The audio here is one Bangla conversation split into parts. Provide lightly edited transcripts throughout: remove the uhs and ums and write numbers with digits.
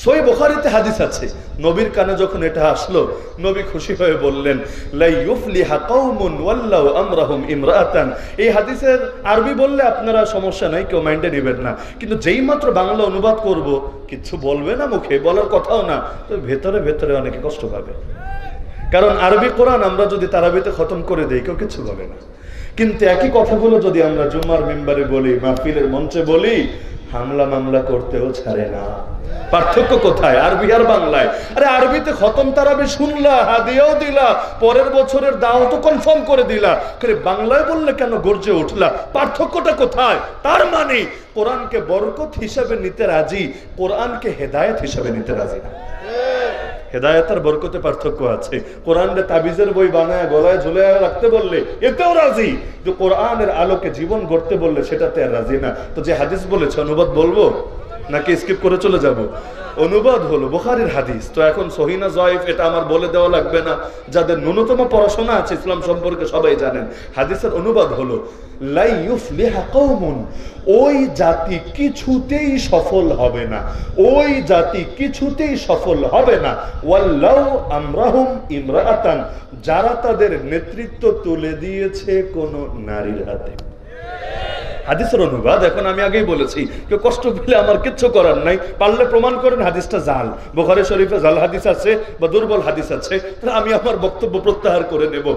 সহিহ বুখারীতে হাদিস আছে, নবীর কানে যখন এটা আসলো, নবী খুশি হয়ে বললেন, লা ইউফলিহা কওমুন ওয়াল্লাউ আমরাহুম ইমরাআতান। এই হাদিসের আরবি বললে আপনারা সমস্যা নাই, কেউ মাইন্ডে নেবেন না, কিন্তু যেই মাত্র বাংলা অনুবাদ করব, কিছু বলবে না, মুখে বলার কথাও না, তো ভেতরে ভেতরে অনেকে কষ্ট পাবে। কারণ আরবি কোরআন আমরা যদি তারাবিতে খতম করে দেই, কেউ কিছু বলে না। কিন্তু একই কথাগুলো যদি আমরা জুমার মিম্বারে বলি, মাহফিলের মঞ্চে বলি, হামলা মামলা করতেও ছাড়ে না। পার্থক্য কোথায় আরবি আর বাংলায়? আরে আরবিতে খতম তারাবি শুনলা, হাদিয়াও দিলা, পরের বছরের দাও তো কনফার্ম করে দিলা, বাংলায় বললে কেন গর্জে উঠলা? পার্থক্যটা কোথায়? তার মানে কোরআনকে বরকত হিসাবে নিতে রাজি, কোরআনকে হেদায়েত হিসাবে নিতে রাজি না। হেদায়েত আর বরকতে পার্থক্য আছে। কোরআনের তাবিজের বই বানায় গলায় ঝুলে রাখতে বললে এতেও রাজি, যে কোরআনের আলোকে জীবন গড়তে বললে সেটাতে আর রাজি না। তো যে হাদিস বলেছে অনুবাদ বলবো নাকি স্কিপ করে চলে যাব? অনুবাদ হলো বুখারীর হাদিস। তো এখন সহিহ না জয়ীফ এটা আমার বলে দেওয়া লাগবে না, যাদের ন্যূনতম পড়াশোনা আছে ইসলাম সম্পর্কে সবাই জানেন। হাদিসের অনুবাদ হলো লা ইউফলিহা কওমুন, ওই জাতি কিছুতেই সফল হবে না, ওই জাতি কিছুতেই সফল হবে না, ওয়াল্লাউ আমরাহুম ইমরাআতান, যারা তাদের নেতৃত্ব তুলে দিয়েছে কোন নারীর হাতে। হাদিসের অনুবাদ। এখন আমি আগেই বলেছি, কেউ কষ্ট পেলে আমার কিচ্ছু করার নাই, পারলে প্রমাণ করেন হাদিসটা জাল, বুখারী শরীফে জাল হাদিস আছে বা দুর্বল হাদিস আছে, তাহলে আমি আমার বক্তব্য প্রত্যাহার করে নেব।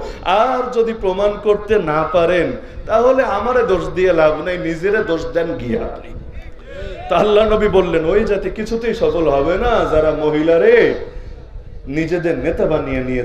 আর যদি প্রমাণ করতে না পারেন, তাহলে আমারে দোষ দিয়ে লাভ নাই, নিজেরে দোষ দেন গিয়ে আপনি। তা আল্লাহ নবী বললেন, ওই জাতি কিছুতেই সফল হবে না যারা মহিলারে নিজেদের নেতা বানিয়ে নিয়েছে।